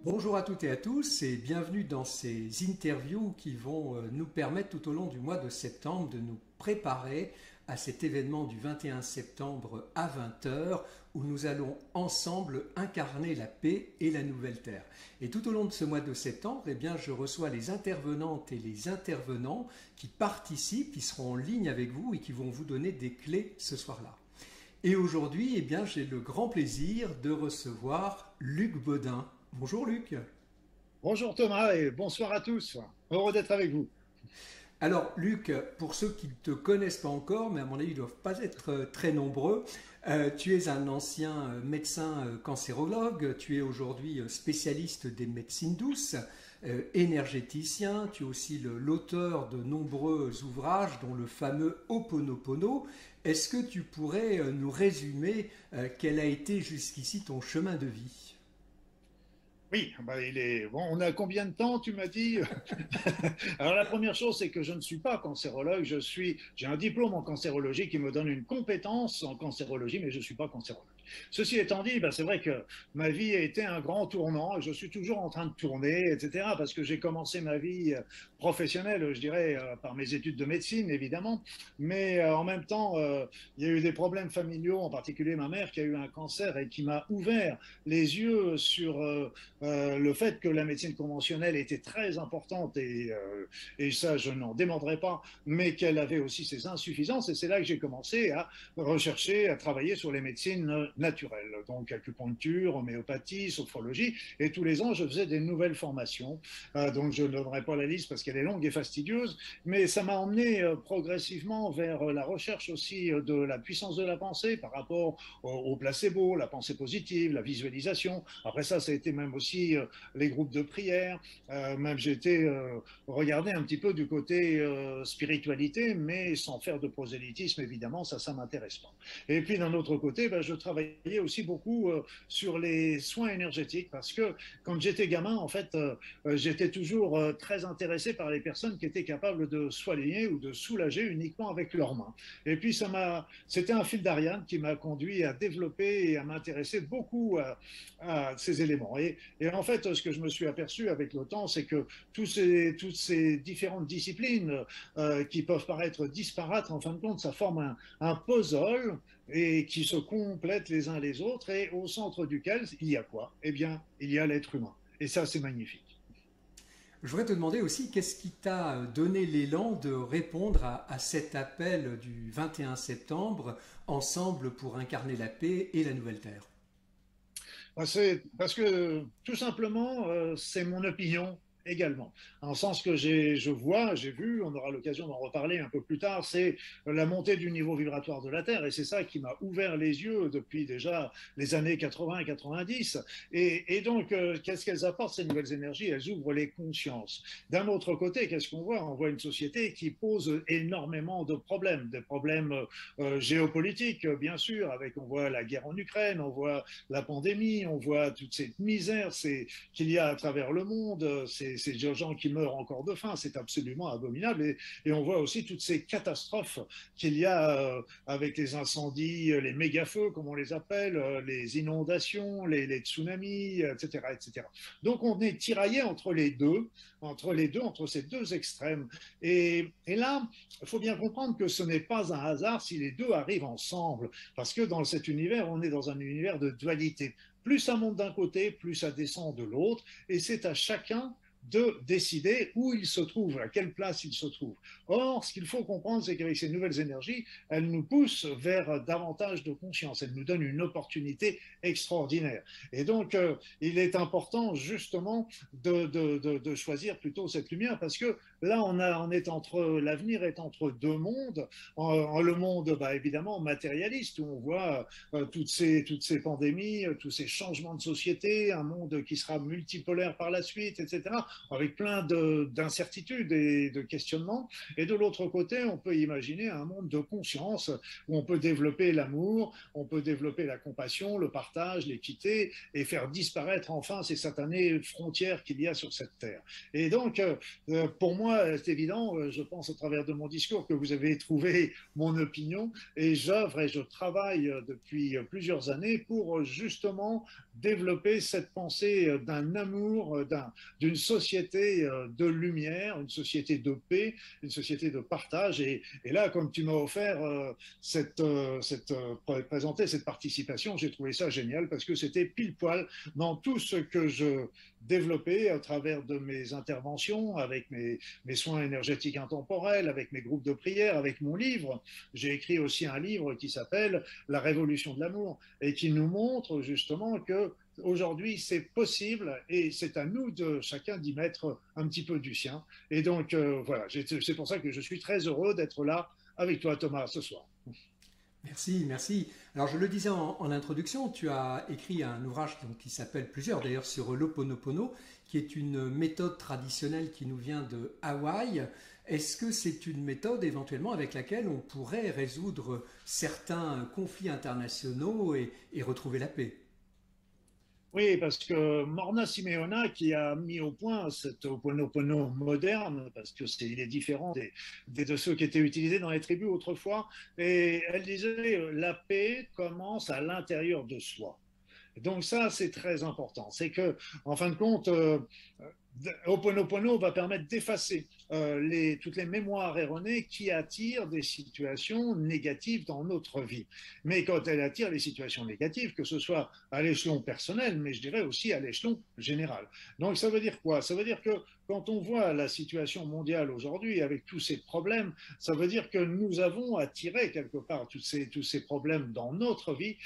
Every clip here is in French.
Bonjour à toutes et à tous et bienvenue dans ces interviews qui vont nous permettre tout au long du mois de septembre de nous préparer à cet événement du 21 septembre à 20 heures où nous allons ensemble incarner la paix et la nouvelle terre. Et tout au long de ce mois de septembre, eh bien, je reçois les intervenantes et les intervenants qui participent, qui seront en ligne avec vous et qui vont vous donner des clés ce soir-là. Et aujourd'hui, eh bien, j'ai le grand plaisir de recevoir Luc Baudin. Bonjour Luc. Bonjour Thomas et bonsoir à tous. Heureux d'être avec vous. Alors Luc, pour ceux qui ne te connaissent pas encore, mais à mon avis ils ne doivent pas être très nombreux, tu es un ancien médecin cancérologue, tu es aujourd'hui spécialiste des médecines douces, énergéticien, tu es aussi l'auteur de nombreux ouvrages dont le fameux Ho'oponopono. Est-ce que tu pourrais nous résumer quel a été jusqu'ici ton chemin de vie? Oui, bon, on a combien de temps, tu m'as dit? Alors la première chose, c'est que je ne suis pas cancérologue. J'ai un diplôme en cancérologie qui me donne une compétence en cancérologie, mais je ne suis pas cancérologue. Ceci étant dit, c'est vrai que ma vie a été un grand tournant et je suis toujours en train de tourner, etc. Parce que j'ai commencé ma vie professionnelle, je dirais, par mes études de médecine, évidemment. Mais en même temps, il y a eu des problèmes familiaux, en particulier ma mère qui a eu un cancer et qui m'a ouvert les yeux sur le fait que la médecine conventionnelle était très importante et ça, je n'en démordrai pas, mais qu'elle avait aussi ses insuffisances. Et c'est là que j'ai commencé à rechercher, à travailler sur les médecines naturelles, donc acupuncture, homéopathie, sophrologie. Et tous les ans, je faisais des nouvelles formations. Donc je ne donnerai pas la liste parce qu'elle est longue et fastidieuse, mais ça m'a emmené progressivement vers la recherche aussi de la puissance de la pensée par rapport au placebo, la pensée positive, la visualisation. Après ça a été même aussi les groupes de prière. Même j'ai été regarder un petit peu du côté spiritualité, mais sans faire de prosélytisme, évidemment, ça m'intéresse pas. Et puis d'un autre côté, je travaillais aussi beaucoup sur les soins énergétiques parce que quand j'étais gamin, en fait, j'étais toujours très intéressé par les personnes qui étaient capables de soigner ou de soulager uniquement avec leurs mains. Et puis c'était un fil d'Ariane qui m'a conduit à développer et à m'intéresser beaucoup à ces éléments. Et en fait, ce que je me suis aperçu avec le temps, c'est que toutes ces différentes disciplines qui peuvent paraître disparates, en fin de compte, ça forme un puzzle et qui se complètent les uns les autres et au centre duquel il y a quoi? Eh bien, il y a l'être humain. Et ça, c'est magnifique. Je voudrais te demander aussi qu'est-ce qui t'a donné l'élan de répondre à cet appel du 21 septembre, ensemble pour incarner la paix et la nouvelle terre. C'est parce que tout simplement, c'est mon opinion également. En le sens que j'ai vu, on aura l'occasion d'en reparler un peu plus tard, c'est la montée du niveau vibratoire de la Terre. Et c'est ça qui m'a ouvert les yeux depuis déjà les années 80 et 90. Et donc, qu'est-ce qu'elles apportent, ces nouvelles énergies? Elles ouvrent les consciences. D'un autre côté, qu'est-ce qu'on voit? On voit une société qui pose énormément de problèmes, des problèmes géopolitiques, bien sûr, on voit la guerre en Ukraine, on voit la pandémie, on voit toute cette misère qu'il y a à travers le monde, ces gens qui meurent encore de faim, c'est absolument abominable. Et on voit aussi toutes ces catastrophes qu'il y a avec les incendies, les méga-feux, comme on les appelle, les inondations, les tsunamis, etc., etc. Donc on est tiraillé entre ces deux extrêmes. Et là, il faut bien comprendre que ce n'est pas un hasard si les deux arrivent ensemble, parce que dans cet univers, on est dans un univers de dualité. Plus ça monte d'un côté, plus ça descend de l'autre, et c'est à chacun de décider où il se trouve, à quelle place il se trouve. Or, ce qu'il faut comprendre, c'est qu'avec ces nouvelles énergies, elles nous poussent vers davantage de conscience, elles nous donnent une opportunité extraordinaire. Et donc, il est important justement de choisir plutôt cette lumière, parce que là, l'avenir est entre deux mondes, le monde évidemment matérialiste, où on voit toutes ces pandémies, tous ces changements de société, un monde qui sera multipolaire par la suite, etc., avec plein d'incertitudes et de questionnements. Et de l'autre côté, on peut imaginer un monde de conscience où on peut développer l'amour, on peut développer la compassion, le partage, l'équité et faire disparaître enfin ces satanées frontières qu'il y a sur cette terre. Et donc, pour moi, c'est évident, je pense au travers de mon discours que vous avez trouvé mon opinion et j'œuvre et je travaille depuis plusieurs années pour justement développer cette pensée d'un amour, d'une société de lumière, une société de paix, une société de partage. Et là, comme tu m'as offert présenter cette participation, j'ai trouvé ça génial parce que c'était pile poil dans tout ce que je développais à travers de mes interventions, avec mes soins énergétiques intemporels, avec mes groupes de prière, avec mon livre. J'ai écrit aussi un livre qui s'appelle La révolution de l'amour et qui nous montre justement que aujourd'hui c'est possible et c'est à nous de chacun d'y mettre un petit peu du sien. Et donc voilà, c'est pour ça que je suis très heureux d'être là avec toi Thomas ce soir. Merci, merci. Alors je le disais en introduction, tu as écrit un ouvrage donc, qui s'appelle plusieurs d'ailleurs sur l'Ho'oponopono, qui est une méthode traditionnelle qui nous vient de Hawaï. Est-ce que c'est une méthode éventuellement avec laquelle on pourrait résoudre certains conflits internationaux et retrouver la paix? Oui, parce que Morna Simeona, qui a mis au point cet Ho'oponopono moderne, parce que il est différent de ceux qui étaient utilisés dans les tribus autrefois, et elle disait la paix commence à l'intérieur de soi. Donc ça, c'est très important. C'est que, en fin de compte, Ho'oponopono va permettre d'effacer toutes les mémoires erronées qui attirent des situations négatives dans notre vie. Mais quand elle attire les situations négatives, que ce soit à l'échelon personnel, mais je dirais aussi à l'échelon général. Donc ça veut dire quoi? Ça veut dire que quand on voit la situation mondiale aujourd'hui avec tous ces problèmes, ça veut dire que nous avons attiré quelque part tous ces problèmes dans notre vie.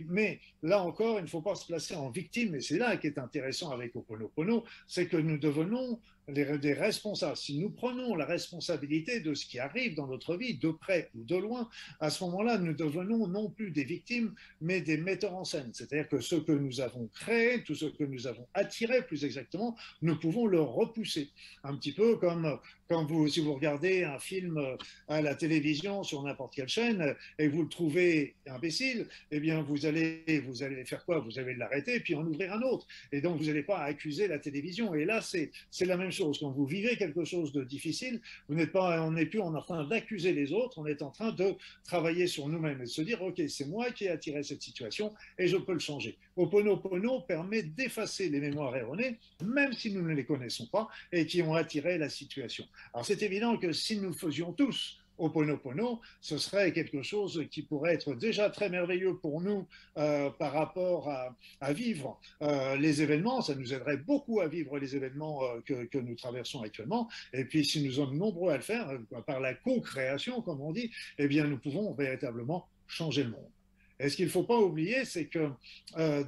Mais là encore, il ne faut pas se placer en victime, et c'est là qui est intéressant avec Ho'oponopono, c'est que nous devenons des responsables. Si nous prenons la responsabilité de ce qui arrive dans notre vie, de près ou de loin, à ce moment-là, nous devenons non plus des victimes, mais des metteurs en scène. C'est-à-dire que ce que nous avons créé, tout ce que nous avons attiré, plus exactement, nous pouvons le repousser. Un petit peu comme quand si vous regardez un film à la télévision sur n'importe quelle chaîne et vous le trouvez imbécile, eh bien vous allez faire quoi? Vous allez l'arrêter puis en ouvrir un autre. Et donc vous n'allez pas accuser la télévision. Et là, c'est la même chose. Quand vous vivez quelque chose de difficile, on n'est plus en train d'accuser les autres, on est en train de travailler sur nous-mêmes et de se dire, ok, c'est moi qui ai attiré cette situation et je peux le changer. Ho'oponopono permet d'effacer les mémoires erronées, même si nous ne les connaissons pas, et qui ont attiré la situation. Alors c'est évident que si nous faisions tous Ho'oponopono, ce serait quelque chose qui pourrait être déjà très merveilleux pour nous par rapport à vivre les événements. Ça nous aiderait beaucoup à vivre les événements que nous traversons actuellement. Et puis, si nous sommes nombreux à le faire, par la co-création, comme on dit, eh bien, nous pouvons véritablement changer le monde. Et ce qu'il ne faut pas oublier, c'est que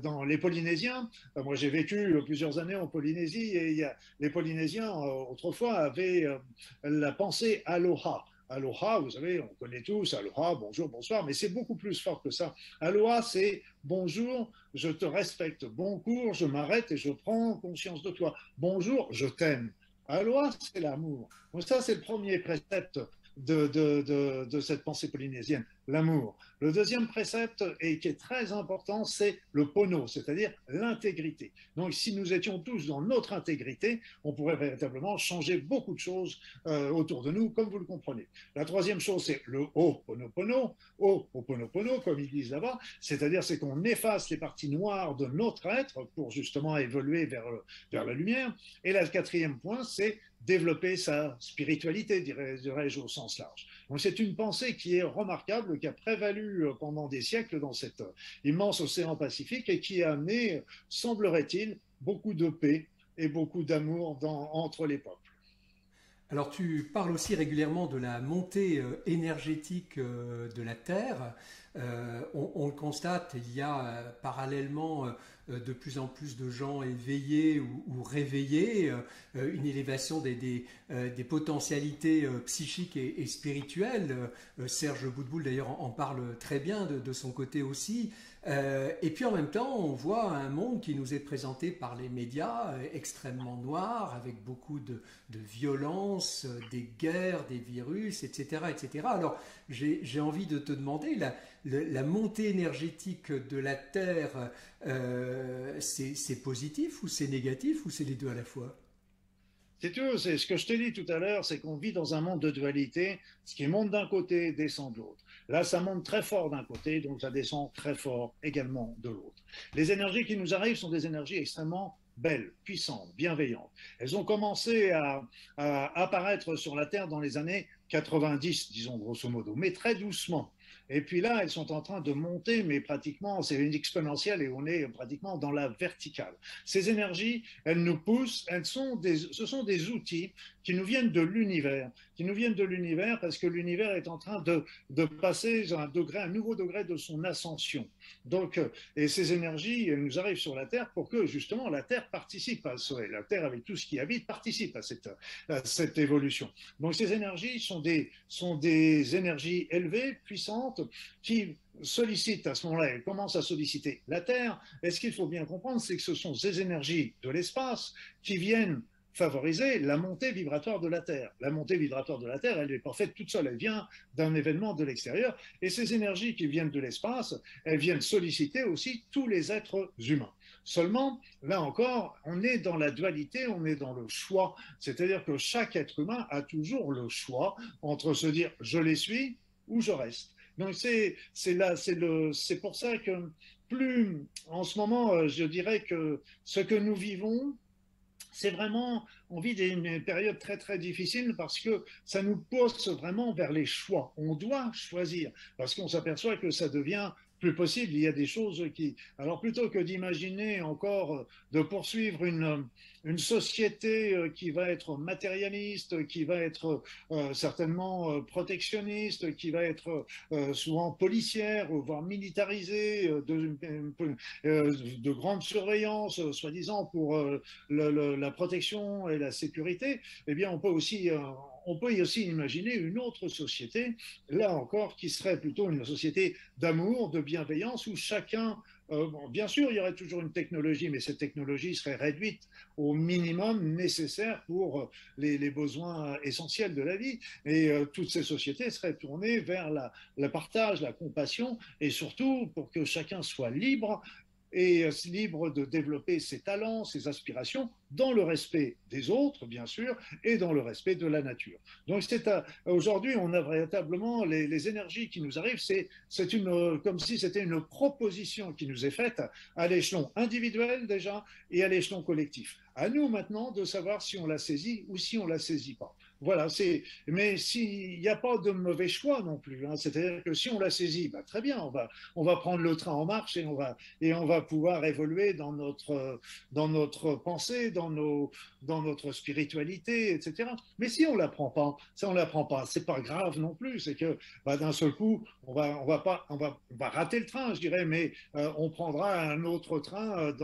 dans les Polynésiens, moi j'ai vécu plusieurs années en Polynésie, et les Polynésiens autrefois avaient la pensée aloha. Aloha, vous savez, on connaît tous, aloha, bonjour, bonsoir, mais c'est beaucoup plus fort que ça. Aloha, c'est bonjour, je te respecte. Bon cours, je m'arrête et je prends conscience de toi. Bonjour, je t'aime. Aloha, c'est l'amour. Donc ça, c'est le premier précepte de cette pensée polynésienne, l'amour. Le deuxième précepte, et qui est très important, c'est le pono, c'est-à-dire l'intégrité. Donc, si nous étions tous dans notre intégrité, on pourrait véritablement changer beaucoup de choses autour de nous, comme vous le comprenez. La troisième chose, c'est le Ho'oponopono, Ho'oponopono, comme ils disent là-bas, c'est-à-dire c'est qu'on efface les parties noires de notre être pour justement évoluer vers la lumière. Et le quatrième point, c'est développer sa spiritualité, dirais-je au sens large. Donc c'est une pensée qui est remarquable, qui a prévalu pendant des siècles dans cet immense océan Pacifique et qui a amené, semblerait-il, beaucoup de paix et beaucoup d'amour entre les peuples. Alors tu parles aussi régulièrement de la montée énergétique de la Terre. On le constate, il y a parallèlement de plus en plus de gens éveillés ou réveillés, une élévation des potentialités psychiques et spirituelles. Serge Boutboul d'ailleurs en parle très bien de son côté aussi. Et puis en même temps, on voit un monde qui nous est présenté par les médias extrêmement noir, avec beaucoup de violence, des guerres, des virus, etc. etc. Alors j'ai envie de te demander, la montée énergétique de la Terre, c'est positif ou c'est négatif ou c'est les deux à la fois? Si tu veux, c'est ce que je t'ai dit tout à l'heure, c'est qu'on vit dans un monde de dualité. Ce qui monte d'un côté descend de l'autre. Là, ça monte très fort d'un côté, donc ça descend très fort également de l'autre. Les énergies qui nous arrivent sont des énergies extrêmement belles, puissantes, bienveillantes. Elles ont commencé à apparaître sur la Terre dans les années 90, disons grosso modo, mais très doucement. Et puis là, elles sont en train de monter, mais pratiquement, c'est une exponentielle et on est pratiquement dans la verticale. Ces énergies, elles nous poussent, ce sont des outils qui nous viennent de l'univers, parce que l'univers est en train de passer à un nouveau degré de son ascension. Donc, et ces énergies, elles nous arrivent sur la Terre pour que justement la Terre participe à ça. La Terre, avec tout ce qui habite, participe à cette évolution. Donc, ces énergies sont des énergies élevées, puissantes, qui sollicitent à ce moment-là, elles commencent à solliciter la Terre. Et ce qu'il faut bien comprendre, c'est que ce sont ces énergies de l'espace qui viennent favoriser la montée vibratoire de la Terre. La montée vibratoire de la Terre, elle n'est pas faite toute seule, elle vient d'un événement de l'extérieur. Et ces énergies qui viennent de l'espace, elles viennent solliciter aussi tous les êtres humains. Seulement, là encore, on est dans la dualité, on est dans le choix. C'est-à-dire que chaque être humain a toujours le choix entre se dire « je les suis » ou « je reste ». Donc c'est pour ça que plus en ce moment, je dirais que ce que nous vivons, c'est vraiment, on vit une période très très difficile parce que ça nous pousse vraiment vers les choix. On doit choisir parce qu'on s'aperçoit que ça devient plus possible. Il y a des choses qui, alors plutôt que d'imaginer encore de poursuivre une société qui va être matérialiste, qui va être certainement protectionniste, qui va être souvent policière, voire militarisée, de grande surveillance, soi-disant pour la protection et la sécurité, eh bien on peut aussi imaginer une autre société, là encore, qui serait plutôt une société d'amour, de bienveillance, où chacun, bon, bien sûr, il y aurait toujours une technologie, mais cette technologie serait réduite au minimum nécessaire pour les besoins essentiels de la vie. Et toutes ces sociétés seraient tournées vers le partage, la compassion, et surtout pour que chacun soit libre et libre de développer ses talents, ses aspirations, dans le respect des autres, bien sûr, et dans le respect de la nature. Donc aujourd'hui, on a véritablement les énergies qui nous arrivent, comme si c'était une proposition qui nous est faite à l'échelon individuel déjà et à l'échelon collectif. À nous maintenant de savoir si on la saisit ou si on la saisit pas. Voilà, mais s'il n'y a pas de mauvais choix non plus, hein, c'est-à-dire que si on la saisit, bah, très bien, on va prendre le train en marche et on va pouvoir évoluer dans notre pensée, dans notre spiritualité, etc. Mais si on la prend pas, ça on la prend pas, c'est pas grave non plus, c'est que bah, d'un seul coup, on va rater le train, je dirais, mais on prendra un autre train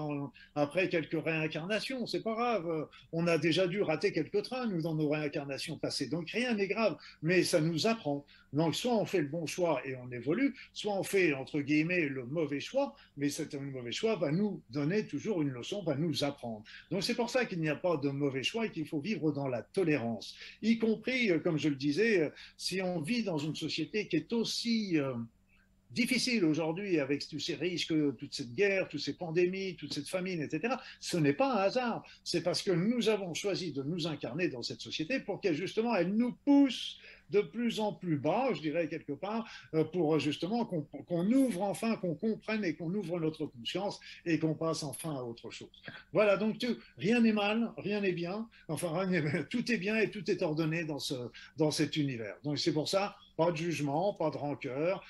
après quelques réincarnations, c'est pas grave, on a déjà dû rater quelques trains, nous, dans nos réincarnations passées. Donc rien n'est grave, mais ça nous apprend. Donc soit on fait le bon choix et on évolue, soit on fait, entre guillemets, le mauvais choix, mais cet mauvais choix va nous donner toujours une leçon, va nous apprendre. Donc c'est pour ça qu'il n'y a pas de mauvais choix et qu'il faut vivre dans la tolérance, y compris, comme je le disais, si on vit dans une société qui est aussi difficile aujourd'hui avec tous ces risques, toute cette guerre, toutes ces pandémies, toute cette famine, etc. Ce n'est pas un hasard. C'est parce que nous avons choisi de nous incarner dans cette société pour qu'elle, justement, elle nous pousse de plus en plus bas, je dirais quelque part, pour justement qu'on ouvre enfin, qu'on comprenne et qu'on ouvre notre conscience et qu'on passe enfin à autre chose. Voilà, donc rien n'est mal, rien n'est bien, enfin tout est bien et tout est ordonné dans cet univers. Donc c'est pour ça, pas de jugement, pas de rancœur,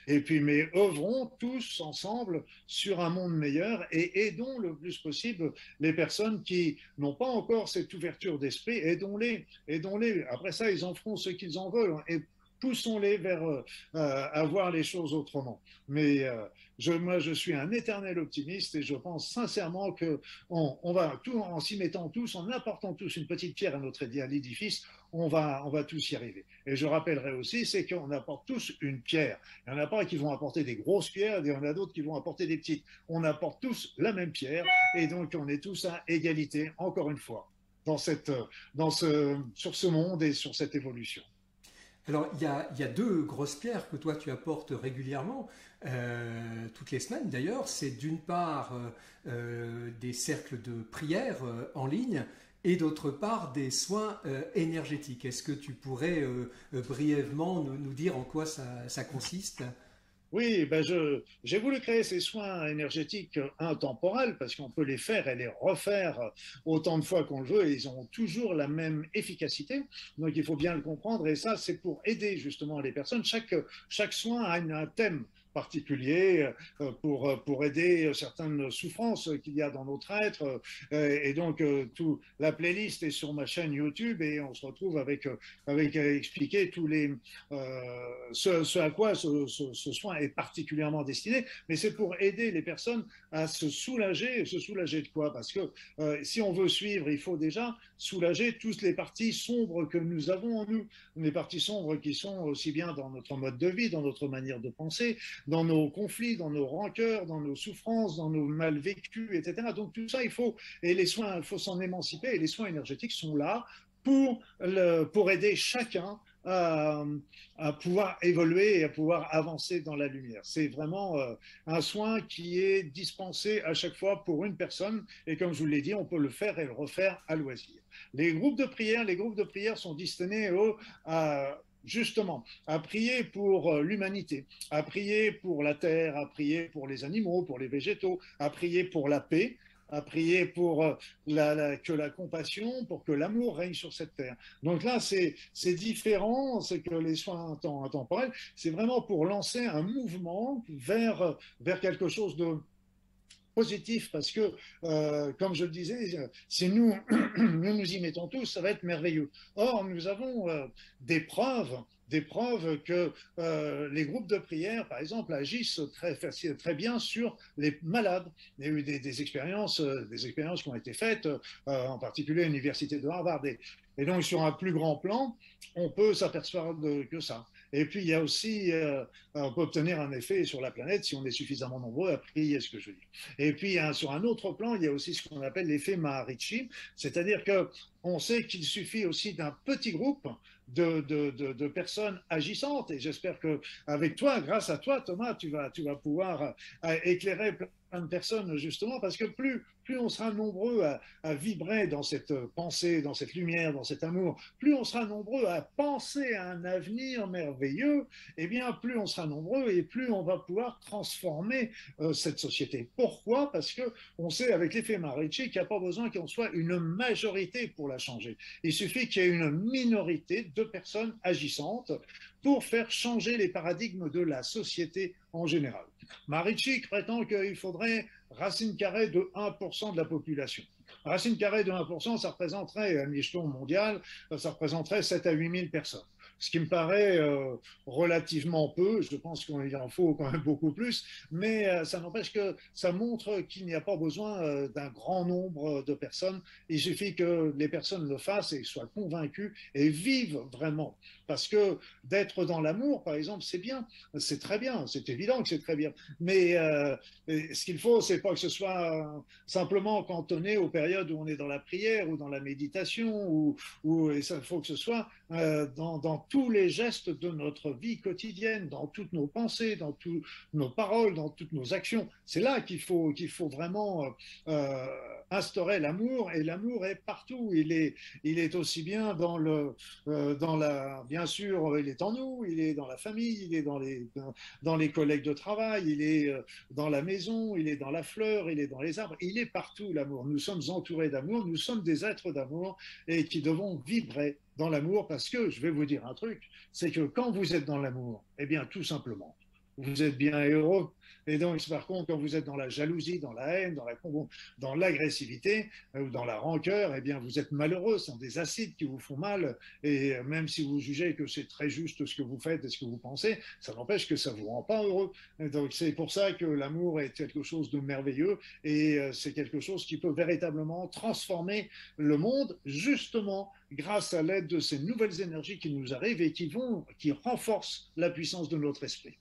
et puis mais œuvrons tous ensemble sur un monde meilleur et aidons le plus possible les personnes qui n'ont pas encore cette ouverture d'esprit, aidons-les. Après ça, ils en feront ce qu'ils en veulent et poussons-les vers à voir les choses autrement. Mais moi, je suis un éternel optimiste et je pense sincèrement que on va tout en s'y mettant tous, en apportant tous une petite pierre à l'édifice, on va tous y arriver. Et je rappellerai aussi, c'est qu'on apporte tous une pierre. Il n'y en a pas qui vont apporter des grosses pierres, il y en a d'autres qui vont apporter des petites. On apporte tous la même pierre et donc on est tous à égalité, encore une fois, sur ce monde et sur cette évolution. Alors, il y a deux grosses pierres que toi tu apportes régulièrement, toutes les semaines d'ailleurs. C'est d'une part des cercles de prière en ligne et d'autre part des soins énergétiques. Est-ce que tu pourrais brièvement nous dire en quoi ça consiste? Oui, ben j'ai voulu créer ces soins énergétiques intemporels parce qu'on peut les faire et les refaire autant de fois qu'on le veut et ils ont toujours la même efficacité. Donc il faut bien le comprendre et ça c'est pour aider justement les personnes. Chaque soin a un thème particulier pour aider certaines souffrances qu'il y a dans notre être. Et donc, la playlist est sur ma chaîne YouTube et on se retrouve avec expliquer tous ce à quoi ce soin est particulièrement destiné. Mais c'est pour aider les personnes à se soulager. Se soulager de quoi? Parce que si on veut suivre, il faut déjà soulager toutes les parties sombres que nous avons en nous. Les parties sombres qui sont aussi bien dans notre mode de vie, dans notre manière de penser, dans nos conflits, dans nos rancœurs, dans nos souffrances, dans nos mal vécus, etc. Donc tout ça, il faut s'en émanciper et les soins énergétiques sont là pour aider chacun à pouvoir évoluer et à pouvoir avancer dans la lumière. C'est vraiment un soin qui est dispensé à chaque fois pour une personne et comme je vous l'ai dit, on peut le faire et le refaire à loisir. Les groupes de prière sont destinés justement à prier pour l'humanité, à prier pour la terre, à prier pour les animaux, pour les végétaux, à prier pour la paix, à prier pour que la compassion, pour que l'amour règne sur cette terre. Donc là, c'est différent, c'est que les soins intemporels, c'est vraiment pour lancer un mouvement vers quelque chose de positif parce que, comme je le disais, si nous y mettons tous, ça va être merveilleux. Or, nous avons des preuves que les groupes de prière, par exemple, agissent très bien sur les malades. Il y a eu des expériences qui ont été faites, en particulier à l'université de Harvard. Et donc, sur un plus grand plan, on peut s'apercevoir que ça. Et puis, il y a aussi, on peut obtenir un effet sur la planète si on est suffisamment nombreux à prier, ce que je dis. Et puis, sur un autre plan, il y a aussi ce qu'on appelle l'effet Maharishi, c'est-à-dire qu'on sait qu'il suffit aussi d'un petit groupe de personnes agissantes. Et j'espère qu'avec toi, grâce à toi, Thomas, tu vas pouvoir éclairer plein de personnes, justement, parce que plus on sera nombreux à vibrer dans cette pensée, dans cette lumière, dans cet amour, plus on sera nombreux à penser à un avenir merveilleux, et bien plus on sera nombreux et plus on va pouvoir transformer cette société. Pourquoi? Parce qu'on sait avec l'effet Maharishi qu'il n'y a pas besoin qu'on soit une majorité pour la changer. Il suffit qu'il y ait une minorité de personnes agissantes pour faire changer les paradigmes de la société en général. Maharishi prétend qu'il faudrait racine carrée de 1% de la population. Racine carrée de 1%, ça représenterait, à l'échelon mondial, ça représenterait 7 à 8 000 personnes. Ce qui me paraît relativement peu, je pense qu'il en faut quand même beaucoup plus, mais ça n'empêche que ça montre qu'il n'y a pas besoin d'un grand nombre de personnes. Il suffit que les personnes le fassent et soient convaincues et vivent vraiment. Parce que d'être dans l'amour, par exemple, c'est bien, c'est très bien, c'est évident que c'est très bien. Mais ce qu'il faut, c'est pas que ce soit simplement cantonné aux périodes où on est dans la prière ou dans la méditation, et ça, il faut que ce soit dans tous les gestes de notre vie quotidienne, dans toutes nos pensées, dans toutes nos paroles, dans toutes nos actions. C'est là qu'il faut vraiment instaurer l'amour, et l'amour est partout. Il est aussi bien bien sûr, il est en nous, il est dans la famille, il est dans les collègues de travail, il est dans la maison, il est dans la fleur, il est dans les arbres, il est partout l'amour. Nous sommes entourés d'amour, nous sommes des êtres d'amour et qui devons vibrer dans l'amour parce que, je vais vous dire un truc, c'est que quand vous êtes dans l'amour, eh bien tout simplement, vous êtes bien heureux. Et donc, par contre, quand vous êtes dans la jalousie, dans la haine, dans l'agressivité ou dans la rancœur, eh bien, vous êtes malheureux. Ce sont des acides qui vous font mal. Et même si vous jugez que c'est très juste ce que vous faites et ce que vous pensez, ça n'empêche que ça ne vous rend pas heureux. Et donc, c'est pour ça que l'amour est quelque chose de merveilleux et c'est quelque chose qui peut véritablement transformer le monde, justement, grâce à l'aide de ces nouvelles énergies qui nous arrivent et qui renforcent la puissance de notre esprit.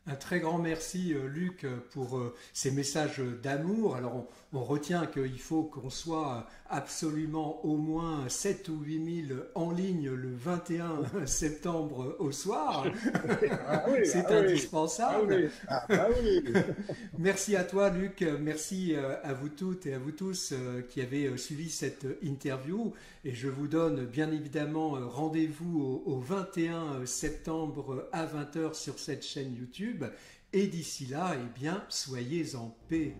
Un très grand merci, Luc, pour ces messages d'amour. Alors, on retient qu'il faut qu'on soit absolument au moins 7 ou 8 000 en ligne le 21 septembre au soir. Ah oui, C'est ah oui, ah indispensable. oui, ah bah oui. Merci à toi, Luc. Merci à vous toutes et à vous tous qui avez suivi cette interview. Et je vous donne bien évidemment rendez-vous au 21 septembre à 20 h sur cette chaîne YouTube. Et d'ici là, eh bien, soyez en paix.